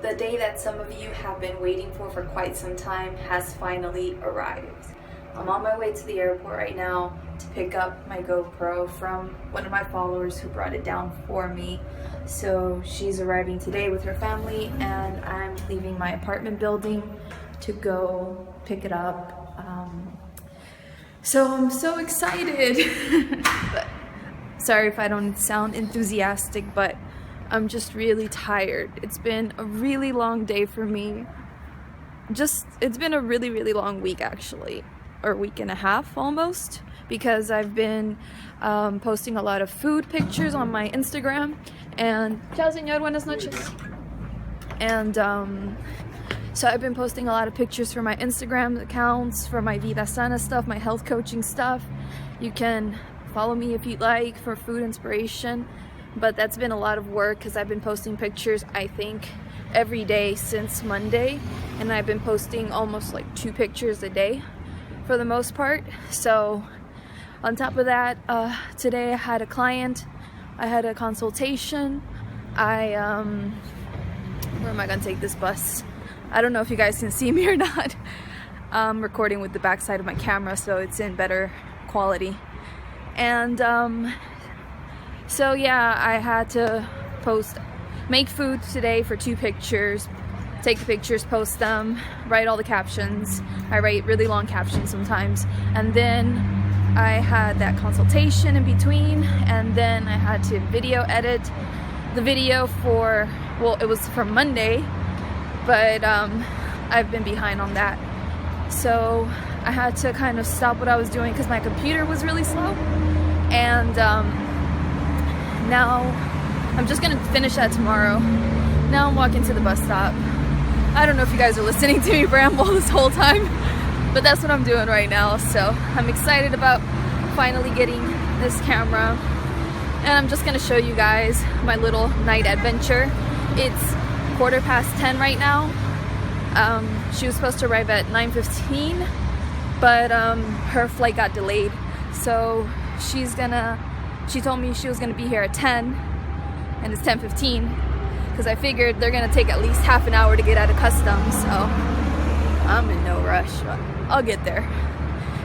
the day that some of you have been waiting for quite some time has finally arrived. I'm on my way to the airport right now to pick up my GoPro from one of my followers who brought it down for me. So she's arriving today with her family, and I'm leaving my apartment building to go pick it up. So I'm so excited. But sorry if I don't sound enthusiastic, but I'm just really tired. It's been a really long day for me. It's been a really long week actually, or week and a half almost, because I've been posting a lot of food pictures on my Instagram. And ciao señor, buenas noches. And so I've been posting a lot of pictures for my Instagram accounts, for my Vida Sana stuff, my health coaching stuff. You can follow me if you'd like for food inspiration. But that's been a lot of work because I've been posting pictures, I think, every day since Monday. And I've been posting almost like 2 pictures a day for the most part. So on top of that, today I had a client. I had a consultation. Where am I gonna take this bus? I don't know if you guys can see me or not. I'm recording with the back side of my camera, so it's in better quality. And so yeah, I had to make food today for 2 pictures, take the pictures, post them, write all the captions. I write really long captions sometimes. And then I had that consultation in between, and then I had to video edit the video for, well, it was for Monday, but I've been behind on that. So I had to kind of stop what I was doing because my computer was really slow. And now I'm just gonna finish that tomorrow. Now I'm walking to the bus stop. I don't know if you guys are listening to me ramble this whole time, but that's what I'm doing right now. So I'm excited about finally getting this camera, and I'm just gonna show you guys my little night adventure. It's 10:15 right now. She was supposed to arrive at 9:15, but her flight got delayed. So she told me she was gonna be here at 10, and it's 10:15, because I figured they're gonna take at least half an hour to get out of customs. So I'm in no rush, but I'll get there.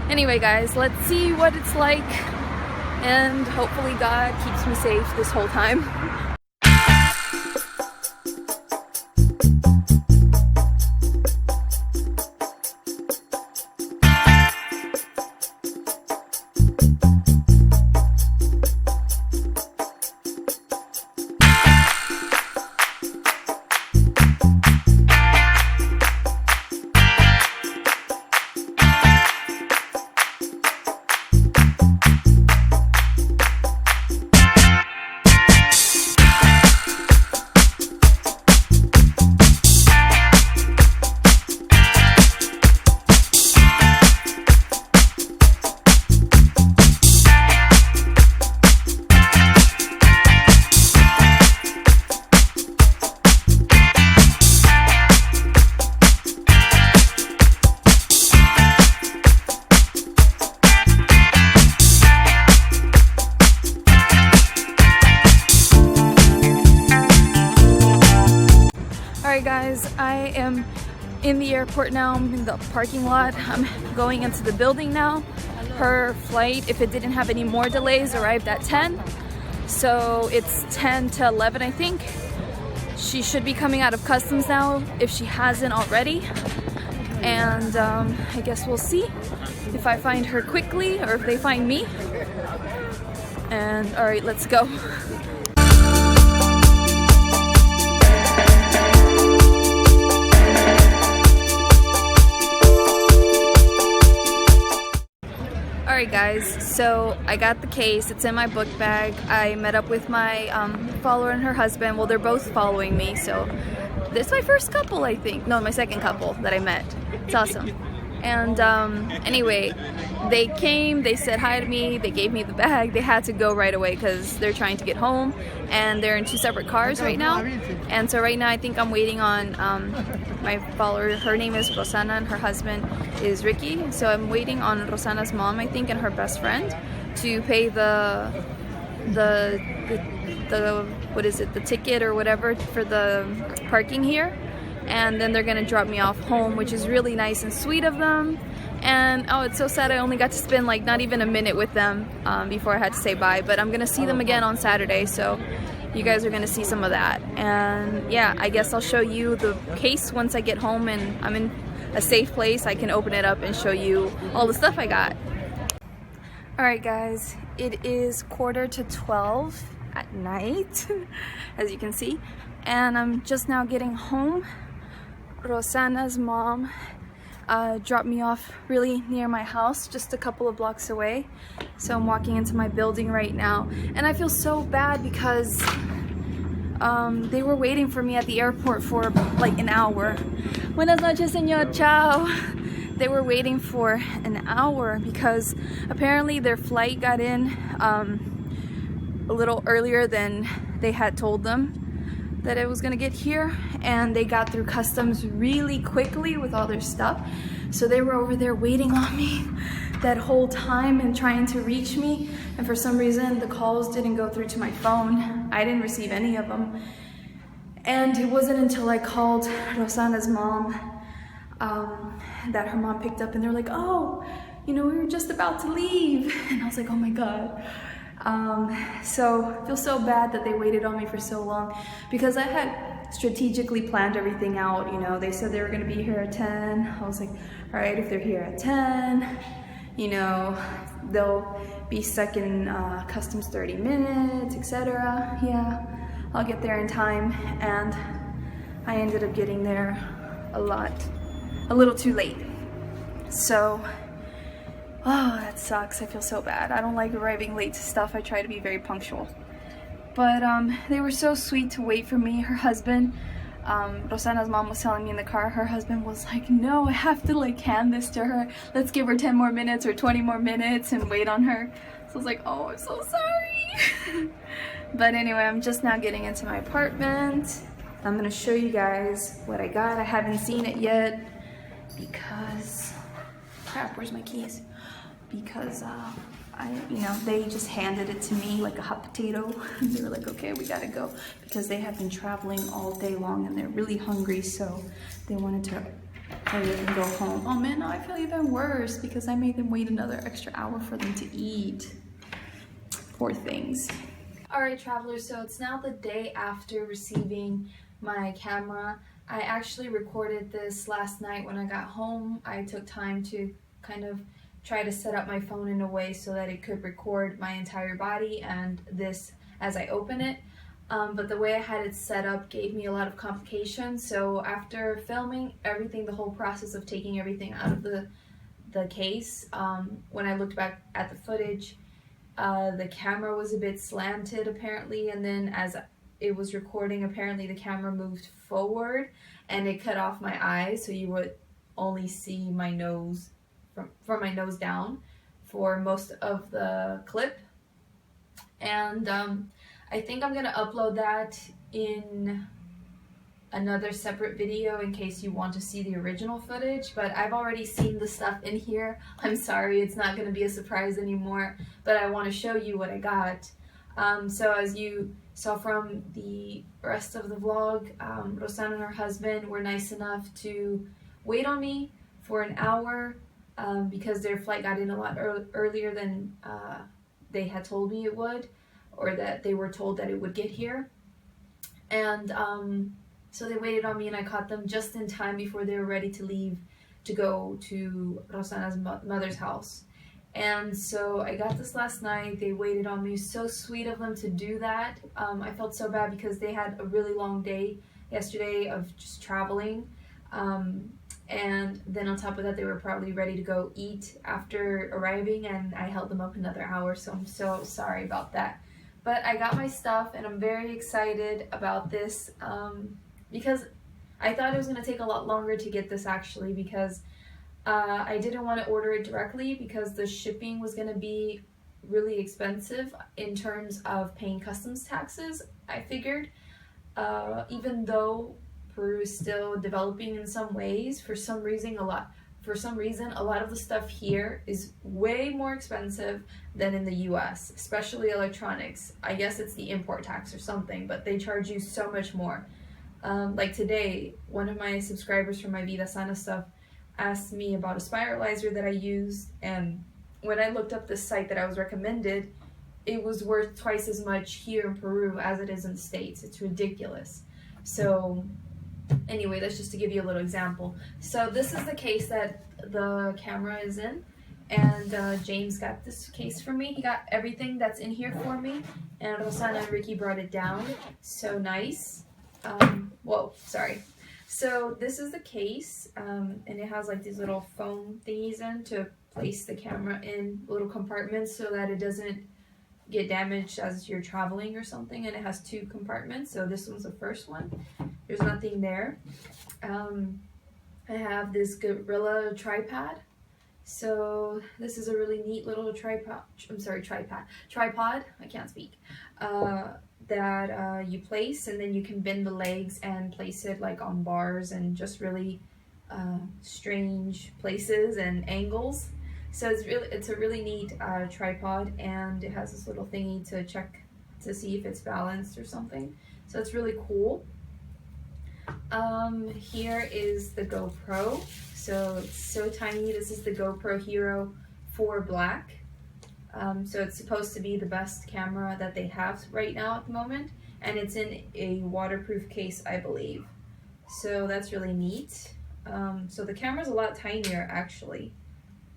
Anyway guys, let's see what it's like, and hopefully God keeps me safe this whole time. Alright guys, I am in the airport now. I'm in the parking lot. I'm going into the building now. Her flight, if it didn't have any more delays, arrived at 10. So it's 10 to 11, I think. She should be coming out of customs now if she hasn't already. And I guess we'll see if I find her quickly or if they find me. And alright, let's go. Alright guys, so I got the case. It's in my book bag. I met up with my follower and her husband. Well, they're both following me, so this is my first couple, I think. No, my second couple that I met. It's awesome. And anyway, they came, they said hi to me, they gave me the bag. They had to go right away because they're trying to get home, and they're in 2 separate cars right now. And so right now I think I'm waiting on my follower. Her name is Rosana and her husband is Ricky. So I'm waiting on Rosana's mom, I think, and her best friend to pay the what is it, the ticket or whatever for the parking here. and then they're gonna drop me off home, which is really nice and sweet of them. And oh, it's so sad I only got to spend like not even a minute with them before I had to say bye, but I'm gonna see them again on Saturday, so you guys are gonna see some of that. And yeah, I guess I'll show you the case once I get home and I'm in a safe place. I can open it up and show you all the stuff I got. Alright guys, it is 11:45 at night, as you can see, and I'm just now getting home. Rosana's mom dropped me off really near my house, just a couple of blocks away. So I'm walking into my building right now, and I feel so bad because they were waiting for me at the airport for like an hour. Buenas noches, señor. Ciao. They were waiting for an hour because apparently their flight got in a little earlier than they had told them that it was gonna get here, and they got through customs really quickly with all their stuff. So they were over there waiting on me that whole time and trying to reach me, and for some reason the calls didn't go through to my phone. I didn't receive any of them, and it wasn't until I called Rosana's mom that her mom picked up, and they're like, oh, you know, we were just about to leave. And I was like, oh my god. So I feel so bad that they waited on me for so long, because I had strategically planned everything out. You know, they said they were going to be here at 10. I was like, all right, if they're here at 10, you know, they'll be stuck in customs 30 minutes, etc. Yeah, I'll get there in time. And I ended up getting there a little too late. So oh, that sucks. I feel so bad. I don't like arriving late to stuff. I try to be very punctual. But they were so sweet to wait for me. Her husband, Rosana's mom was telling me in the car, her husband was like, no, I have to like hand this to her. Let's give her 10 more minutes or 20 more minutes and wait on her. So I was like, oh, I'm so sorry. But anyway, I'm just now getting into my apartment. I'm gonna show you guys what I got. I haven't seen it yet because, crap, where's my keys? Because you know, they just handed it to me like a hot potato. They were like, okay, we gotta go, because they have been traveling all day long and they're really hungry, so they wanted to hurry up and go home. Oh man, now I feel even worse because I made them wait another extra hour for them to eat. Poor things. Alright travelers, so it's now the day after receiving my camera. I actually recorded this last night when I got home. I took time to kind of try to set up my phone in a way so that it could record my entire body and this as I open it. But the way I had it set up gave me a lot of complications. So after filming everything, the whole process of taking everything out of the case, when I looked back at the footage, the camera was a bit slanted apparently, and then as it was recording, apparently the camera moved forward and it cut off my eyes, so you would only see my nose from my nose down for most of the clip. And I think I'm gonna upload that in another separate video in case you want to see the original footage, but I've already seen the stuff in here. I'm sorry, it's not gonna be a surprise anymore, but I want to show you what I got. So as you saw from the rest of the vlog, Rosana and her husband were nice enough to wait on me for an hour because their flight got in a lot earlier than they had told me it would, or that they were told that it would get here. And so they waited on me, and I caught them just in time before they were ready to leave to go to Rosana's mother's house. And so I got this last night. They waited on me. So sweet of them to do that. I felt so bad because they had a really long day yesterday of just traveling. And then on top of that, they were probably ready to go eat after arriving, and I held them up another hour, so I'm so sorry about that. But I got my stuff, and I'm very excited about this because I thought it was going to take a lot longer to get this actually, because I didn't want to order it directly because the shipping was going to be really expensive in terms of paying customs taxes, I figured. Even though Peru is still developing in some ways, for some reason a lot of the stuff here is way more expensive than in the US, especially electronics. I guess it's the import tax or something, but they charge you so much more. Like today, one of my subscribers from my Vida Sana stuff asked me about a spiralizer that I used, and when I looked up this site that I was recommended, it was worth twice as much here in Peru as it is in the States. It's ridiculous. So anyway, that's just to give you a little example. So this is the case that the camera is in, and James got this case for me. He got everything that's in here for me, and Rosana and Ricky brought it down. So nice. Whoa, sorry. So this is the case, and it has like these little foam thingies in to place the camera in little compartments so that it doesn't get damaged as you're traveling or something. And it has 2 compartments, so this one's the first one. There's nothing there. I have this Gorilla tripod. So this is a really neat little tripod. I can't speak. That you place, and then you can bend the legs and place it like on bars and just really strange places and angles. So it's a really neat tripod, and it has this little thingy to check to see if it's balanced or something. So it's really cool. Here is the GoPro. So it's so tiny. This is the GoPro Hero 4 Black. So it's supposed to be the best camera that they have right now at the moment, and it's in a waterproof case, I believe. So that's really neat. So the camera's a lot tinier actually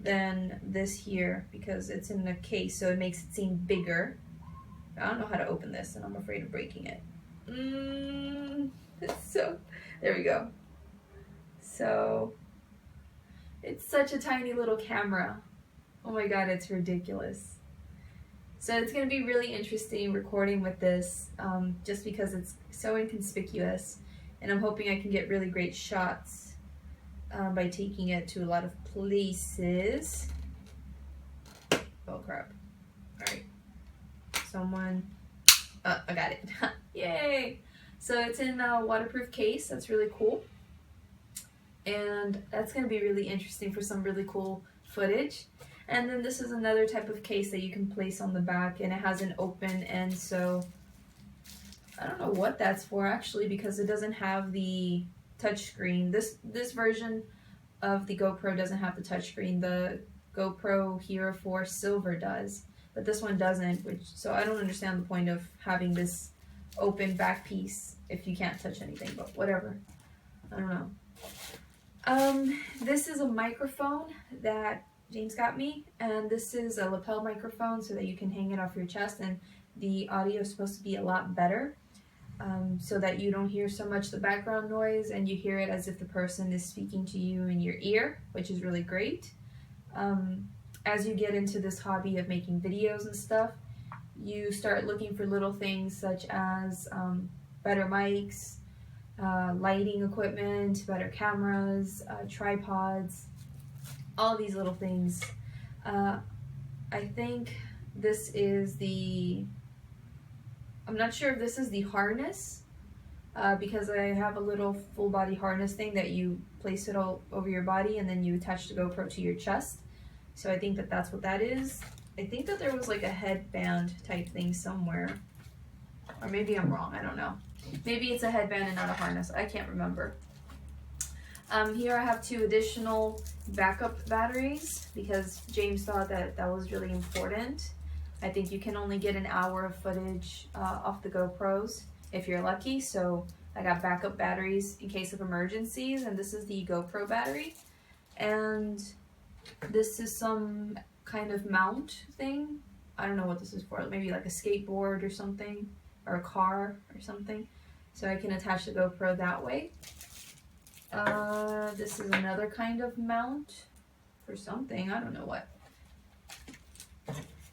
than this here because it's in the case, so it makes it seem bigger. I don't know how to open this, and I'm afraid of breaking it. So there we go. So it's such a tiny little camera. Oh my god, it's ridiculous. So it's going to be really interesting recording with this, just because it's so inconspicuous, and I'm hoping I can get really great shots by taking it to a lot of places. Oh crap. Alright. Someone... I got it. Yay! So it's in a waterproof case. That's really cool. And that's going to be really interesting for some really cool footage. And then this is another type of case that you can place on the back, and it has an open end, so I don't know what that's for actually, because it doesn't have the touch screen. This version of the GoPro doesn't have the touch screen. The GoPro Hero 4 Silver does, but this one doesn't, so I don't understand the point of having this open back piece if you can't touch anything, but whatever. I don't know. This is a microphone that James got me, and this is a lapel microphone so that you can hang it off your chest, and the audio is supposed to be a lot better, so that you don't hear so much the background noise, and you hear it as if the person is speaking to you in your ear, which is really great. As you get into this hobby of making videos and stuff, you start looking for little things such as better mics, lighting equipment, better cameras, tripods, all these little things. I think this is I'm not sure if this is the harness, because I have a little full body harness thing that you place it all over your body, and then you attach the GoPro to your chest. So I think that that's what that is. I think that there was like a headband type thing somewhere, or maybe I'm wrong, I don't know. Maybe it's a headband and not a harness, I can't remember. Here I have 2 additional backup batteries because James thought that that was really important. I think you can only get an hour of footage off the GoPros if you're lucky, so I got backup batteries in case of emergencies, and this is the GoPro battery. And this is some kind of mount thing. I don't know what this is for, maybe like a skateboard or something, or a car or something. So I can attach the GoPro that way. This is another kind of mount for something, I don't know what.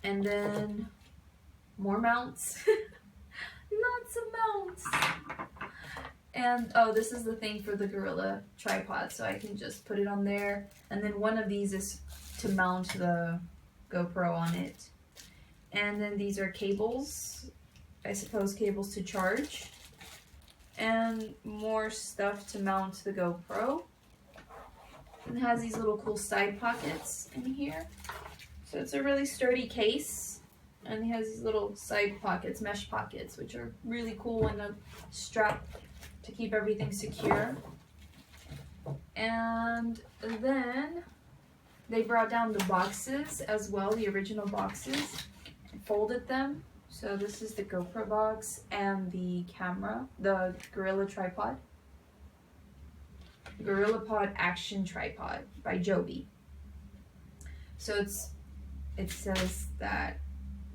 And then more mounts. Lots of mounts. And oh, this is the thing for the Gorilla tripod, so I can just put it on there. And then one of these is to mount the GoPro on it. And then these are cables, I suppose cables to charge. And more stuff to mount the GoPro. And it has these little cool side pockets in here. So it's a really sturdy case. And it has these little side pockets, mesh pockets, which are really cool, and a strap to keep everything secure. And then they brought down the boxes as well, the original boxes, folded them. So this is the GoPro box and the camera, the Gorilla Tripod. GorillaPod Action Tripod by Joby. So it says that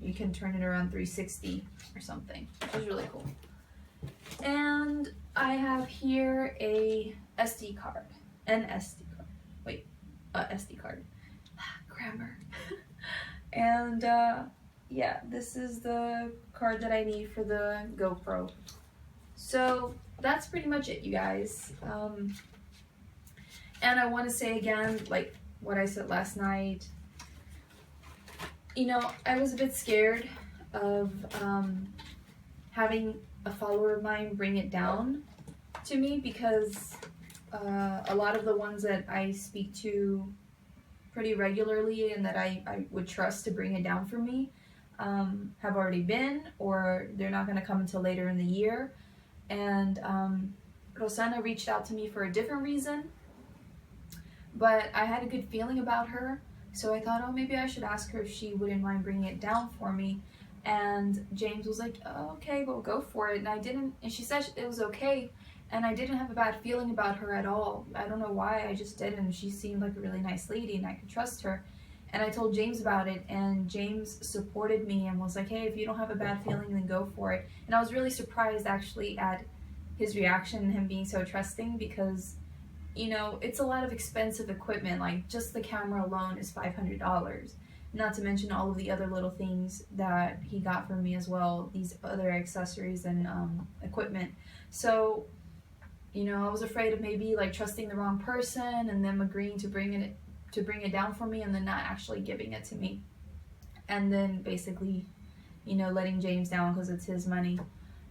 you can turn it around 360 or something, which is really cool. And I have here a SD card, SD card, grammar. And yeah, this is the card that I need for the GoPro. So that's pretty much it, you guys. And I want to say again, like what I said last night, you know, I was a bit scared of having a follower of mine bring it down to me, because a lot of the ones that I speak to pretty regularly and that I would trust to bring it down for me have already been, or they're not going to come until later in the year. And Rosana reached out to me for a different reason, but I had a good feeling about her, so I thought, oh, maybe I should ask her if she wouldn't mind bringing it down for me. And James was like, oh, okay, well, go for it. And she said it was okay, and I didn't have a bad feeling about her at all. I don't know why, I just didn't. She seemed like a really nice lady and I could trust her. And I told James about it, and James supported me and was like, hey, if you don't have a bad feeling, then go for it. And I was really surprised actually at his reaction and him being so trusting, because, you know, it's a lot of expensive equipment. Like, just the camera alone is $500. Not to mention all of the other little things that he got from me as well, these other accessories and equipment. So, you know, I was afraid of maybe like trusting the wrong person and them agreeing to bring it down for me and then not actually giving it to me. And then basically, you know, letting James down because it's his money.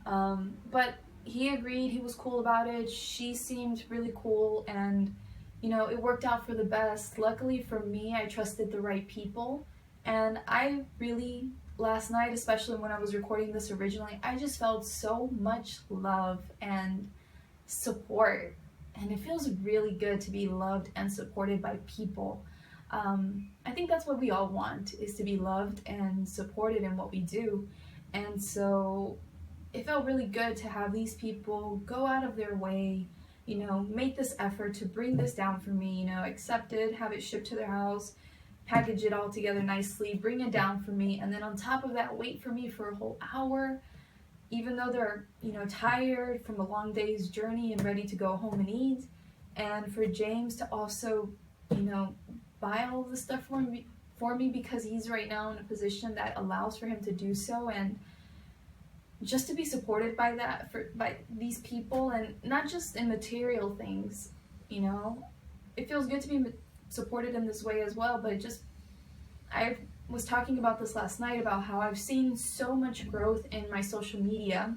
But he agreed, he was cool about it. She seemed really cool, and, you know, it worked out for the best. Luckily for me, I trusted the right people. And I really, last night, especially when I was recording this originally, I just felt so much love and support. And it feels really good to be loved and supported by people. I think that's what we all want, is to be loved and supported in what we do. And so it felt really good to have these people go out of their way, you know, make this effort to bring this down for me, you know, accept it, have it shipped to their house, package it all together nicely, bring it down for me, and then on top of that, wait for me for a whole hour, even though they're, you know, tired from a long day's journey and ready to go home and eat. And for James to also, you know, buy all of the stuff for me because he's right now in a position that allows for him to do so, and just to be supported by by these people, and not just in material things, you know. It feels good to be supported in this way as well, but I was talking about this last night, about how I've seen so much growth in my social media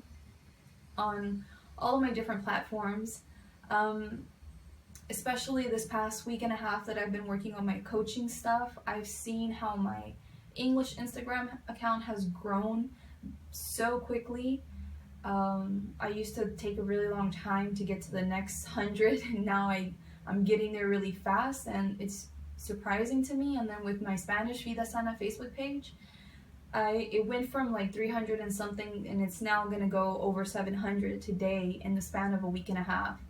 on all of my different platforms, especially this past week and a half that I've been working on my coaching stuff. I've seen how my English Instagram account has grown so quickly. I used to take a really long time to get to the next 100, and now I'm getting there really fast, and it's surprising to me. And then with my Spanish Vida Sana Facebook page, it went from like 300 and something, and it's now gonna go over 700 today in the span of a week and a half.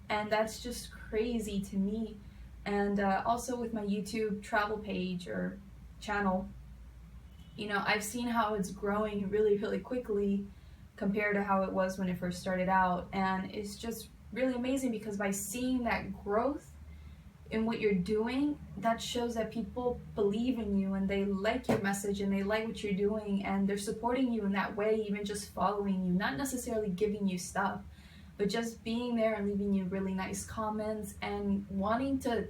And that's just crazy to me. And also with my YouTube travel page or channel, you know, I've seen how it's growing really, really quickly compared to how it was when it first started out. And it's just really amazing, because by seeing that growth in what you're doing, that shows that people believe in you and they like your message and they like what you're doing, and they're supporting you in that way, even just following you, not necessarily giving you stuff, but just being there and leaving you really nice comments and wanting to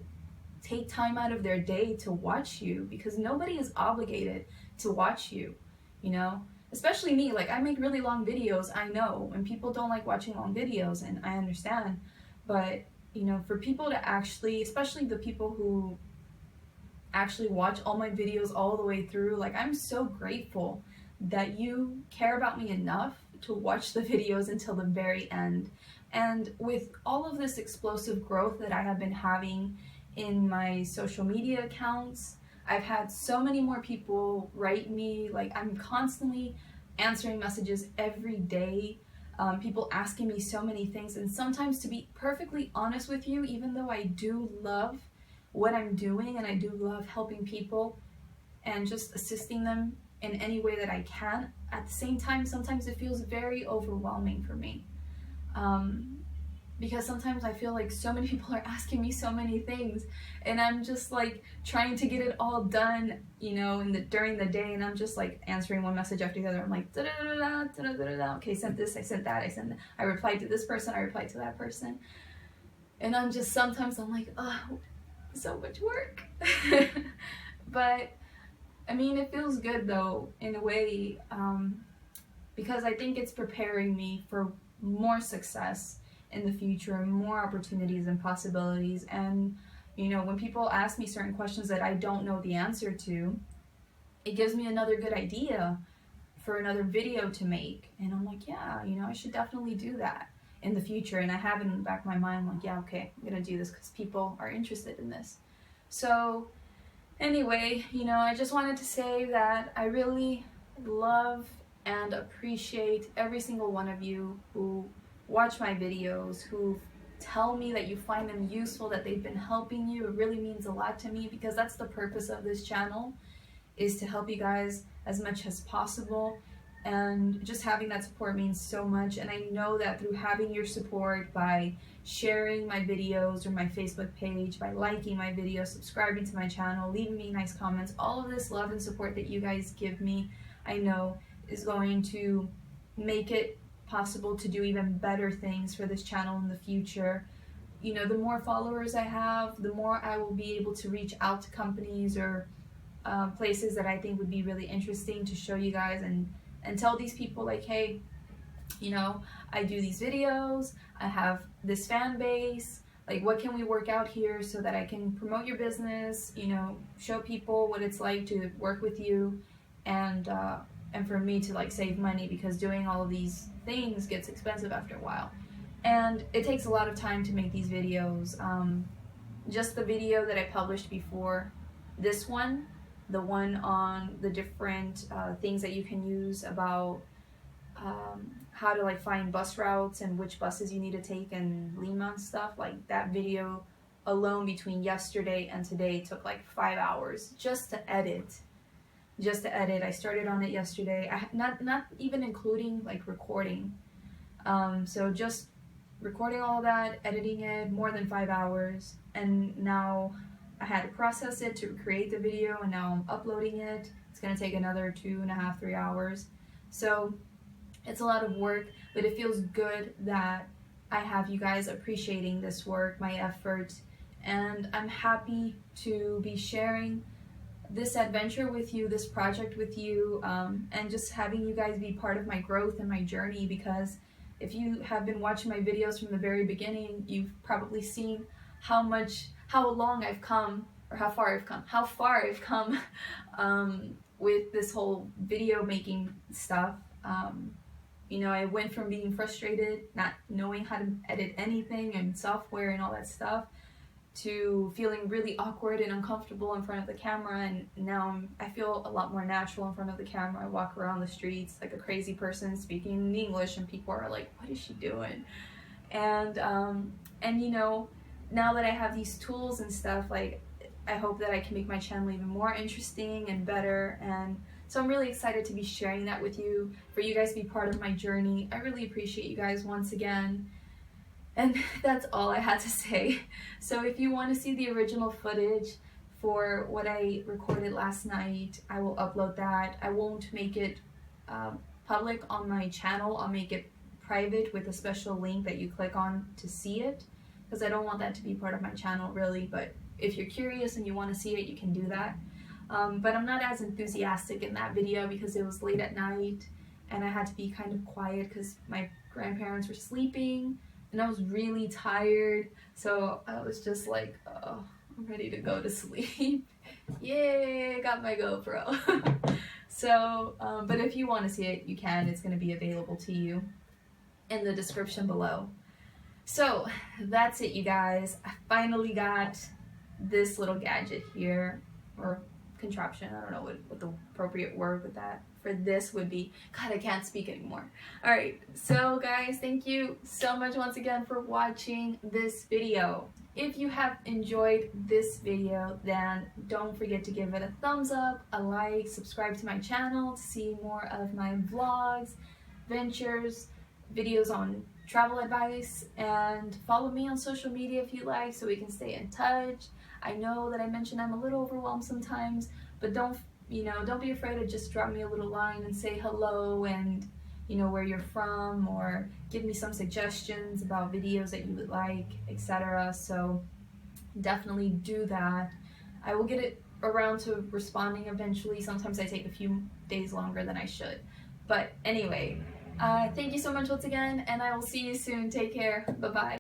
take time out of their day to watch you, because nobody is obligated to watch you, you know. Especially me, like, I make really long videos, I know, and people don't like watching long videos, and I understand. But, you know, for people to actually, especially the people who actually watch all my videos all the way through, like, I'm so grateful that you care about me enough to watch the videos until the very end. And with all of this explosive growth that I have been having in my social media accounts, I've had so many more people write me. Like, I'm constantly answering messages every day, people asking me so many things. And sometimes, to be perfectly honest with you, even though I do love what I'm doing and I do love helping people and just assisting them in any way that I can, at the same time, sometimes it feels very overwhelming for me. Because sometimes I feel like so many people are asking me so many things, and I'm just like trying to get it all done, you know, during the day, and I'm just like answering one message after the other. I'm like, okay, sent this, I sent that, I sent that, I replied to this person, I replied to that person, and sometimes I'm like, oh, so much work. But I mean, it feels good though, in a way, because I think it's preparing me for more success in the future, more opportunities and possibilities. And you know, when people ask me certain questions that I don't know the answer to, it gives me another good idea for another video to make. And I'm like, yeah, you know, I should definitely do that in the future. And I have it in the back of my mind, like, yeah, okay, I'm gonna do this because people are interested in this. So anyway, you know, I just wanted to say that I really love and appreciate every single one of you who watch my videos, who tell me that you find them useful, that they've been helping you. It really means a lot to me, because that's the purpose of this channel, is to help you guys as much as possible. And just having that support means so much. And I know that through having your support, by sharing my videos or my Facebook page, by liking my videos, subscribing to my channel, leaving me nice comments, all of this love and support that you guys give me, I know is going to make it possible to do even better things for this channel in the future. You know, the more followers I have, the more I will be able to reach out to companies or places that I think would be really interesting to show you guys, and tell these people, like, hey, you know, I do these videos, I have this fan base, like, what can we work out here so that I can promote your business, you know, show people what it's like to work with you, and for me to like save money, because doing all of these things gets expensive after a while, and it takes a lot of time to make these videos. Just the video that I published before this one, the one on the different things that you can use about how to like find bus routes and which buses you need to take in Lima and stuff, like that video alone between yesterday and today took like 5 hours just to edit. I started on it yesterday. Not even including like recording. So just recording all that, editing it, more than 5 hours. And now I had to process it to create the video, and now I'm uploading it. It's gonna take another 2.5, 3 hours. So it's a lot of work, but it feels good that I have you guys appreciating this work, my effort, and I'm happy to be sharing this adventure with you, this project with you, and just having you guys be part of my growth and my journey. Because if you have been watching my videos from the very beginning, you've probably seen how long I've come, or how far I've come with this whole video making stuff. You know, I went from being frustrated, not knowing how to edit anything and software and all that stuff, to feeling really awkward and uncomfortable in front of the camera, and now I feel a lot more natural in front of the camera. I walk around the streets like a crazy person speaking in English, and people are like, what is she doing? And you know, now that I have these tools and stuff, like, I hope that I can make my channel even more interesting and better, and so I'm really excited to be sharing that with you, for you guys to be part of my journey. I really appreciate you guys once again. And that's all I had to say. So if you want to see the original footage for what I recorded last night, I will upload that. I won't make it public on my channel. I'll make it private with a special link that you click on to see it, because I don't want that to be part of my channel really, but if you're curious and you want to see it, you can do that. But I'm not as enthusiastic in that video because it was late at night and I had to be kind of quiet because my grandparents were sleeping and I was really tired, so I was just like, oh, I'm ready to go to sleep. Yay, I got my GoPro. So, but if you want to see it, you can. It's going to be available to you in the description below. So that's it, you guys. I finally got this little gadget here, or contraption. I don't know what the appropriate word with that for this would be. God, I can't speak anymore. All right, so guys, thank you so much once again for watching this video. If you have enjoyed this video, then don't forget to give it a thumbs up, a like, subscribe to my channel to see more of my vlogs, ventures, videos on travel advice, and follow me on social media if you like so we can stay in touch. I know that I mentioned I'm a little overwhelmed sometimes, but don't be afraid to just drop me a little line and say hello and where you're from, or give me some suggestions about videos that you would like, etc. So definitely do that. I will get it around to responding eventually. Sometimes I take a few days longer than I should. But anyway, thank you so much once again, and I will see you soon. Take care. Bye-bye.